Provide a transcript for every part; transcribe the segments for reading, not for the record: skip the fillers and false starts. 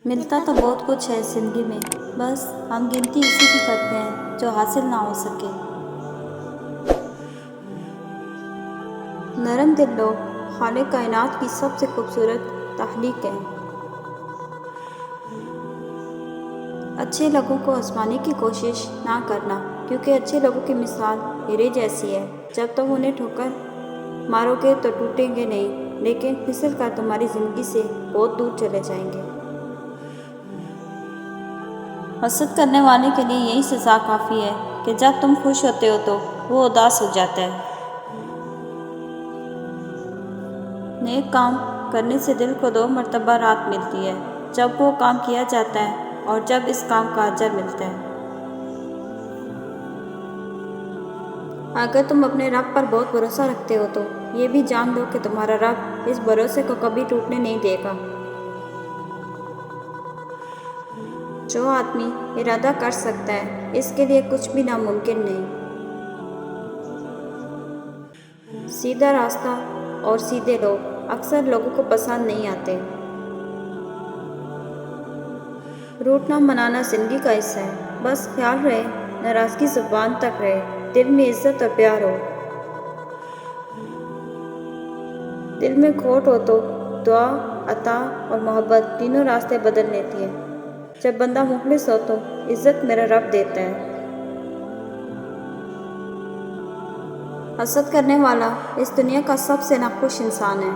ملتا تو بہت کچھ ہے زندگی میں، بس ہم گنتی اسی کی کرتے ہیں جو حاصل نہ ہو سکے۔ نرم دل لوگ خالق کائنات کی سب سے خوبصورت تخلیق ہیں۔ اچھے لوگوں کو آزمانے کی کوشش نہ کرنا، کیونکہ اچھے لوگوں کی مثال ہیرے جیسی ہے۔ جب تم انہیں ٹھوکر مارو گے تو ٹوٹیں گے نہیں، لیکن پھسل کر تمہاری زندگی سے بہت دور چلے جائیں گے۔ حسد کرنے والے کے لیے یہی سزا کافی ہے کہ جب تم خوش ہوتے ہو تو وہ اداس ہو جاتا ہے۔ نیک کام کرنے سے دل کو 2 مرتبہ راحت ملتی ہے، جب وہ کام کیا جاتا ہے اور جب اس کام کا اجر ملتا ہے۔ اگر تم اپنے رب پر بہت بھروسہ رکھتے ہو تو یہ بھی جان لو کہ تمہارا رب اس بھروسے کو کبھی ٹوٹنے نہیں دے گا۔ جو آدمی ارادہ کر سکتا ہے اس کے لیے کچھ بھی ناممکن نہیں۔ سیدھا راستہ اور سیدھے لوگ اکثر لوگوں کو پسند نہیں آتے۔ روٹنا منانا زندگی کا حصہ ہے، بس خیال رہے ناراضگی زبان تک رہے، دل میں عزت اور پیار ہو۔ دل میں کھوٹ ہو تو دعا، عطا اور محبت تینوں راستے بدل لیتی ہے۔ جب بندہ مخلص ہو تو عزت میرا رب دیتا ہے۔ حسد کرنے والا اس دنیا کا سب سے ناخوش انسان ہے۔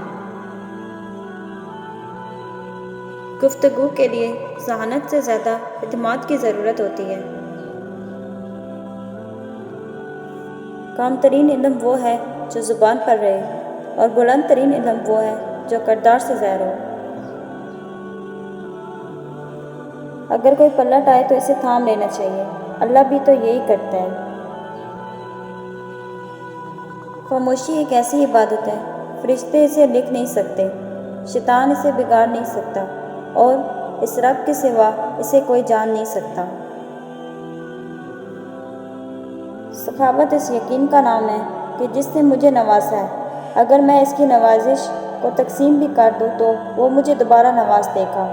گفتگو کے لیے ذہانت سے زیادہ اعتماد کی ضرورت ہوتی ہے۔ کم ترین علم وہ ہے جو زبان پر رہے، اور بلند ترین علم وہ ہے جو کردار سے ظاہر ہو۔ اگر کوئی پلٹ آئے تو اسے تھام لینا چاہیے، اللہ بھی تو یہی کرتا ہے۔ خاموشی ایک ایسی عبادت ہے، فرشتے اسے لکھ نہیں سکتے، شیطان اسے بگاڑ نہیں سکتا، اور اس رب کے سوا اسے کوئی جان نہیں سکتا۔ سخاوت اس یقین کا نام ہے کہ جس نے مجھے نوازا ہے، اگر میں اس کی نوازش کو تقسیم بھی کر دوں تو وہ مجھے دوبارہ نواز دے گا۔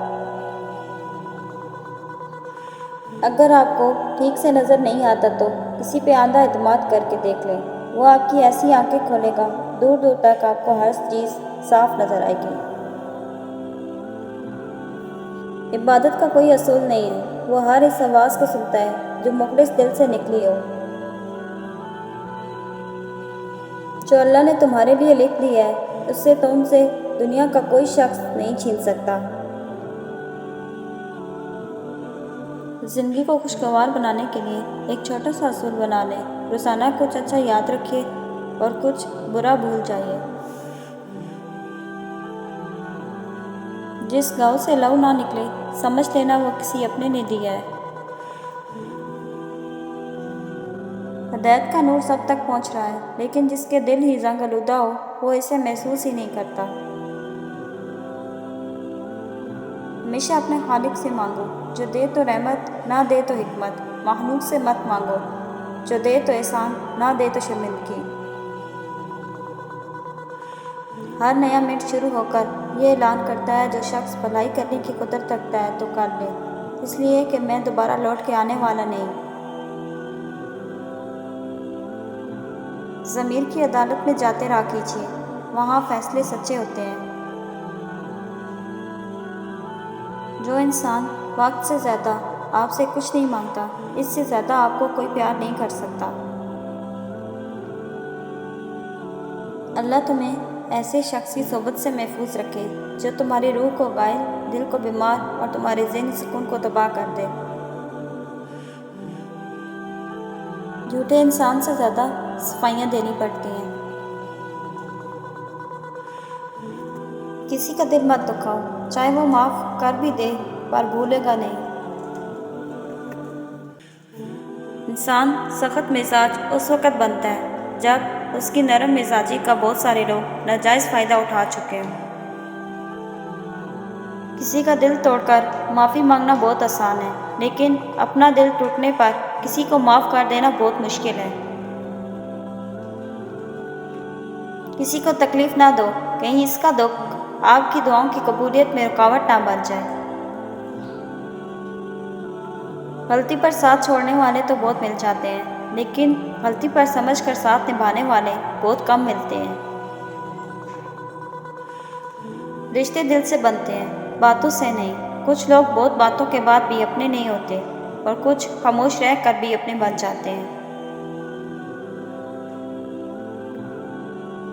اگر آپ کو ٹھیک سے نظر نہیں آتا تو کسی پہ آندھا اعتماد کر کے دیکھ لیں، وہ آپ کی ایسی آنکھیں کھولے گا، دور دور تک آپ کو ہر چیز صاف نظر آئے گی۔ عبادت کا کوئی اصول نہیں ہے، وہ ہر اس آواز کو سنتا ہے جو مخلص دل سے نکلی ہو۔ جو اللہ نے تمہارے لیے لکھ دیا ہے اس سے تم سے دنیا کا کوئی شخص نہیں چھین سکتا۔ زندگی کو خوشگوار بنانے کے لیے ایک چھوٹا سا اصول بنا لیں، روزانہ کچھ اچھا یاد رکھیے اور کچھ برا بھول جائیے۔ جس گاؤں سے لو نہ نکلے سمجھ لینا وہ کسی اپنے نے دیا ہے۔ ہدایت کا نور سب تک پہنچ رہا ہے، لیکن جس کے دل ہی زنگ آلودہ ہو وہ اسے محسوس ہی نہیں کرتا۔ ہمیشہ اپنے خالق سے مانگو، جو دے تو رحمت نہ دے تو حکمت۔ مخلوق سے مت مانگو، جو دے تو احسان نہ دے تو شرمندگی۔ ہر نیا منٹ شروع ہو کر یہ اعلان کرتا ہے جو شخص بھلائی کرنے کی قدرت رکھتا ہے تو کر لے، اس لیے کہ میں دوبارہ لوٹ کے آنے والا نہیں۔ ضمیر کی عدالت میں جاتے راہ کیجیے، وہاں فیصلے سچے ہوتے ہیں۔ جو انسان وقت سے زیادہ آپ سے کچھ نہیں مانگتا، اس سے زیادہ آپ کو کوئی پیار نہیں کر سکتا۔ اللہ تمہیں ایسے شخص کی صحبت سے محفوظ رکھے جو تمہاری روح کو غائل، دل کو بیمار اور تمہارے ذہنی سکون کو تباہ کر دے۔ جھوٹے انسان سے زیادہ صفائیاں دینی پڑتی ہیں۔ کسی کا دل مت دکھاؤ، چاہے وہ معاف کر بھی دے پر بھولے گا نہیں۔ انسان سخت مزاج اس وقت بنتا ہے جب اس کی نرم مزاجی کا بہت سارے لوگ ناجائز فائدہ اٹھا چکے ہوں۔ کسی کا دل توڑ کر معافی مانگنا بہت آسان ہے، لیکن اپنا دل ٹوٹنے پر کسی کو معاف کر دینا بہت مشکل ہے۔ کسی کو تکلیف نہ دو، کہیں اس کا دکھ آپ کی دعاؤں کی قبولیت میں رکاوٹ نہ بن جائے۔ غلطی پر ساتھ چھوڑنے والے تو بہت مل جاتے ہیں، لیکن غلطی پر سمجھ کر ساتھ نبھانے والے بہت کم ملتے ہیں۔ رشتے دل سے بنتے ہیں، باتوں سے نہیں۔ کچھ لوگ بہت باتوں کے بعد بھی اپنے نہیں ہوتے اور کچھ خاموش رہ کر بھی اپنے بن جاتے ہیں۔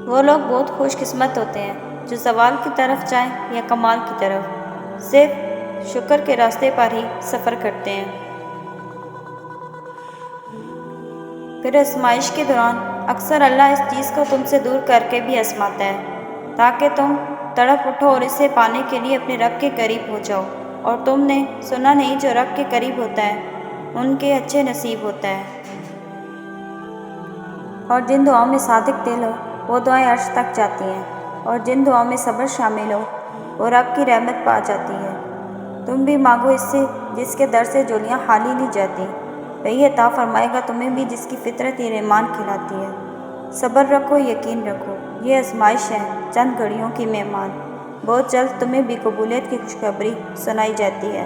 وہ لوگ بہت خوش قسمت ہوتے ہیں جو زوال کی طرف جائیں یا کمال کی طرف، صرف شکر کے راستے پر ہی سفر کرتے ہیں۔ پھر آزمائش کے دوران اکثر اللہ اس چیز کو تم سے دور کر کے بھی آزماتا ہے تاکہ تم تڑپ اٹھو اور اسے پانے کے لیے اپنے رب کے قریب ہو جاؤ۔ اور تم نے سنا نہیں، جو رب کے قریب ہوتا ہے ان کے اچھے نصیب ہوتا ہے۔ اور جن دعاؤں میں صادق دل ہو وہ دعائیں عرش تک جاتی ہیں، اور جن دعاؤں میں صبر شامل ہو وہ رب کی رحمت پا جاتی ہے۔ تم بھی مانگو اس سے جس کے در سے جولیاں خالی نہیں جاتی، وہی عطا فرمائے گا تمہیں بھی جس کی فطرت رحمان کھلاتی ہے۔ صبر رکھو، یقین رکھو، یہ آزمائش ہے، چند گھڑیوں کی مہمان، بہت جلد تمہیں بھی قبولیت کی خوشخبری سنائی جاتی ہے۔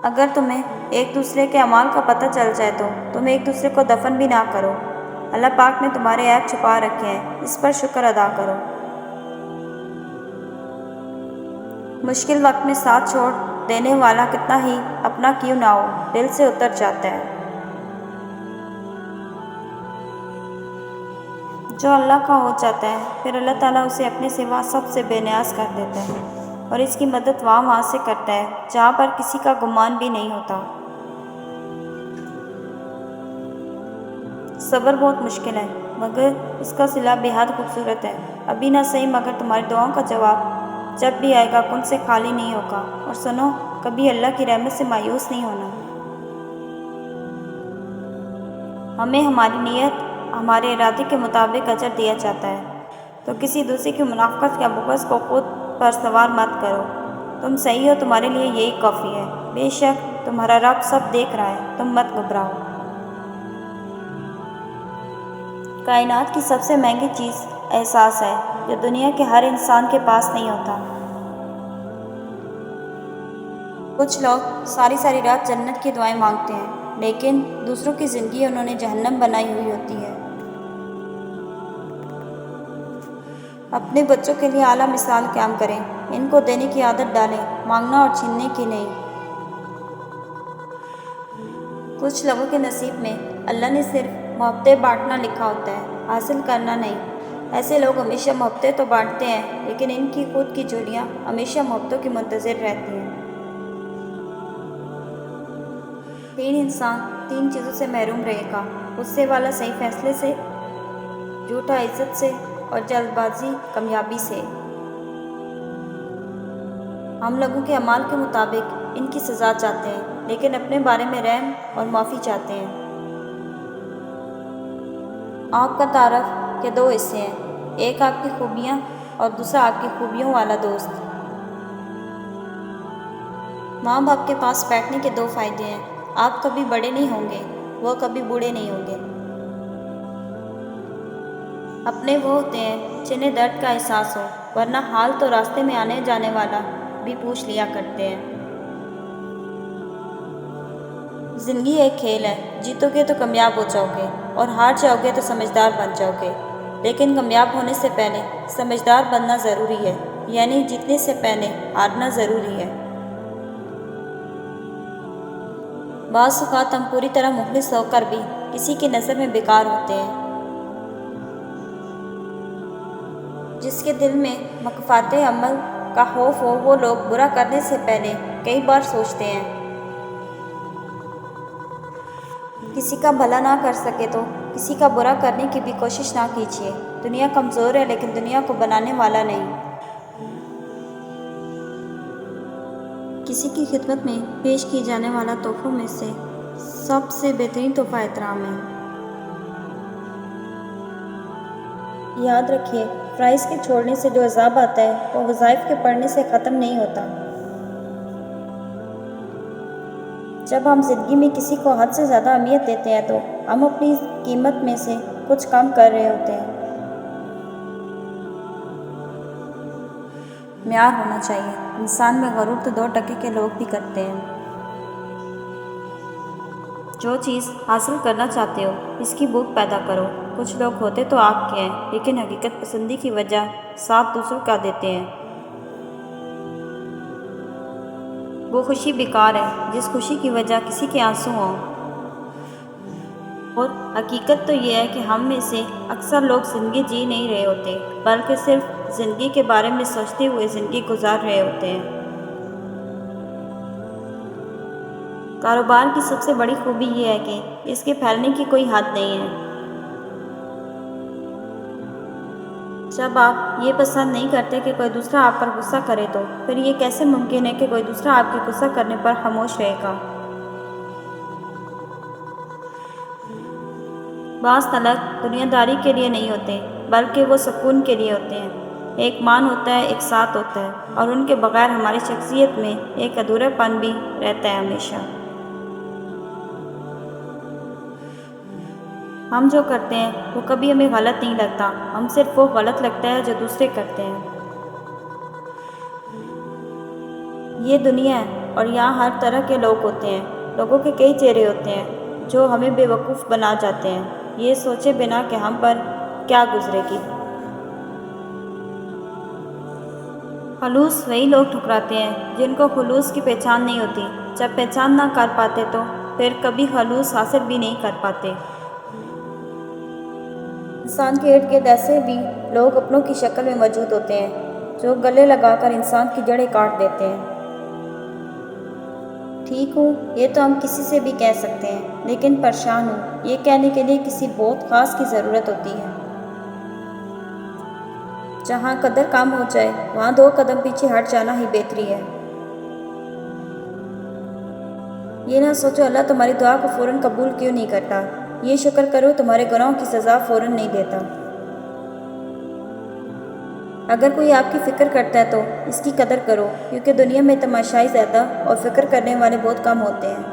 اگر تمہیں ایک دوسرے کے اعمال کا پتہ چل جائے تو تم ایک دوسرے کو دفن بھی نہ کرو۔ اللہ پاک نے تمہارے عیب چھپا رکھے ہیں، اس پر شکر ادا کرو۔ مشکل وقت میں ساتھ چھوڑ دینے والا کتنا ہی اپنا کیوں نہ ہو، دل سے اتر جاتا ہے۔ جو اللہ کا ہو جاتا ہے پھر اللہ تعالیٰ اسے اپنے سوا سب سے بے نیاز کر دیتا ہے اور اس کی مدد وہاں سے کرتا ہے جہاں پر کسی کا گمان بھی نہیں ہوتا۔ صبر بہت مشکل ہے مگر اس کا صلہ بے حد خوبصورت ہے۔ ابھی نہ صحیح مگر تمہاری دعاؤں کا جواب جب بھی آئے گا کن سے خالی نہیں ہوگا۔ اور سنو، کبھی اللہ کی رحمت سے مایوس نہیں ہونا۔ ہمیں ہماری نیت، ہمارے ارادے کے مطابق اجر دیا جاتا ہے، تو کسی دوسرے کی منافقت یا بغض کو خود پر سوار مت کرو۔ تم صحیح ہو، تمہارے لیے یہی کافی ہے۔ بے شک تمہارا رب سب دیکھ رہا ہے، تم مت گھبراؤ۔ کائنات کی سب سے مہنگی چیز احساس ہے جو دنیا کے ہر انسان کے پاس نہیں ہوتا۔ کچھ لوگ ساری ساری رات جنت کی دعائیں مانگتے ہیں لیکن دوسروں کی زندگی انہوں نے جہنم بنائی ہوئی ہوتی ہے۔ اپنے بچوں کے لیے اعلیٰ مثال قائم کریں، ان کو دینے کی عادت ڈالیں، مانگنا اور چھیننے کی نہیں۔ کچھ لوگوں کے نصیب میں اللہ نے صرف محبتیں بانٹنا لکھا ہوتا ہے، حاصل کرنا نہیں۔ ایسے لوگ ہمیشہ محبتیں تو بانٹتے ہیں لیکن ان کی خود کی جولیاں ہمیشہ محبتوں کی منتظر رہتی ہیں۔ تین انسان تین چیزوں سے محروم رہے گا: غصے والا صحیح فیصلے سے، جھوٹا عزت سے، اور جلد بازی کامیابی سے۔ ہم لوگوں کے اعمال کے مطابق ان کی سزا چاہتے ہیں لیکن اپنے بارے میں رحم اور معافی چاہتے ہیں۔ آپ کا تعارف کے دو حصے ہیں، ایک آپ کی خوبیاں اور دوسرا آپ کی خوبیوں والا دوست۔ ماں باپ کے پاس بیٹھنے کے دو فائدے ہیں: آپ کبھی بڑے نہیں ہوں گے، وہ کبھی بوڑھے نہیں ہوں گے۔ اپنے وہ ہوتے ہیں جنہیں درد کا احساس ہو، ورنہ حال تو راستے میں آنے جانے والا بھی پوچھ لیا کرتے ہیں۔ زندگی ایک کھیل ہے، جیتو گے تو کامیاب ہو جاؤ گے اور ہار جاؤ گے تو سمجھدار بن جاؤ گے، لیکن کامیاب ہونے سے پہلے سمجھدار بننا ضروری ہے، یعنی جیتنے سے پہلے ہارنا ضروری ہے۔ بعض اوقات ہم پوری طرح مخلص ہو کر بھی کسی کی نظر میں بیکار ہوتے ہیں۔ جس کے دل میں مکافات عمل کا خوف ہو وہ لوگ برا کرنے سے پہلے کئی بار سوچتے ہیں۔ کسی کا بھلا نہ کر سکے تو کسی کا برا کرنے کی بھی کوشش نہ کیجیے۔ دنیا کمزور ہے لیکن دنیا کو بنانے والا نہیں۔ کسی کی خدمت میں پیش کی جانے والا تحفوں میں سے سب سے بہترین تحفہ احترام ہے۔ یاد رکھیے، فرائض کے چھوڑنے سے جو عذاب آتا ہے وہ وظائف کے پڑھنے سے ختم نہیں ہوتا۔ جب ہم زندگی میں کسی کو حد سے زیادہ اہمیت دیتے ہیں تو ہم اپنی قیمت میں سے کچھ کم کر رہے ہوتے ہیں۔ معیار ہونا چاہیے۔ انسان میں غرور تو 2% کے لوگ بھی کرتے ہیں۔ جو چیز حاصل کرنا چاہتے ہو اس کی بھوک پیدا کرو۔ کچھ لوگ ہوتے تو آپ کے ہیں لیکن حقیقت پسندی کی وجہ ساتھ دوسروں کا دیتے ہیں۔ وہ خوشی بیکار ہے جس خوشی کی وجہ کسی کے آنسو ہوں۔ اور حقیقت تو یہ ہے کہ ہم میں سے اکثر لوگ زندگی جی نہیں رہے ہوتے بلکہ صرف زندگی کے بارے میں سوچتے ہوئے زندگی گزار رہے ہوتے ہیں۔ کاروبار کی سب سے بڑی خوبی یہ ہے کہ اس کے پھیلنے کی کوئی حد نہیں ہے۔ جب آپ یہ پسند نہیں کرتے کہ کوئی دوسرا آپ پر غصہ کرے تو پھر یہ کیسے ممکن ہے کہ کوئی دوسرا آپ کے غصہ کرنے پر خاموش رہے گا؟ بعض طلاق دنیا داری کے لیے نہیں ہوتے بلکہ وہ سکون کے لیے ہوتے ہیں۔ ایک مان ہوتا ہے، ایک ساتھ ہوتا ہے، اور ان کے بغیر ہماری شخصیت میں ایک ادھورا پن بھی رہتا ہے ہمیشہ۔ ہم جو کرتے ہیں وہ کبھی ہمیں غلط نہیں لگتا، ہم صرف وہ غلط لگتا ہے جو دوسرے کرتے ہیں۔ یہ دنیا ہے اور یہاں ہر طرح کے لوگ ہوتے ہیں۔ لوگوں کے کئی چہرے ہوتے ہیں جو ہمیں بے وقوف بنا جاتے ہیں یہ سوچے بنا کہ ہم پر کیا گزرے گی۔ خلوص وہی لوگ ٹھکراتے ہیں جن کو خلوص کی پہچان نہیں ہوتی۔ جب پہچان نہ کر پاتے تو پھر کبھی خلوص حاصل بھی نہیں کر پاتے۔ انسان کے ارد گرد ایسے بھی لوگ اپنوں کی شکل میں موجود ہوتے ہیں جو گلے لگا کر انسان کی جڑیں کاٹ دیتے ہیں۔ ٹھیک ہوں، یہ تو ہم کسی سے بھی کہہ سکتے ہیں، لیکن پریشان ہوں یہ کہنے کے لیے کسی بہت خاص کی ضرورت ہوتی ہے۔ جہاں قدر کم ہو جائے وہاں 2 قدم پیچھے ہٹ جانا ہی بہتری ہے۔ یہ نہ سوچو اللہ تمہاری دعا کو فوراً قبول کیوں نہیں کرتا، یہ شکر کرو تمہارے گناہوں کی سزا فوراً نہیں دیتا۔ اگر کوئی آپ کی فکر کرتا ہے تو اس کی قدر کرو، کیونکہ دنیا میں تماشائی زیادہ اور فکر کرنے والے بہت کم ہوتے ہیں۔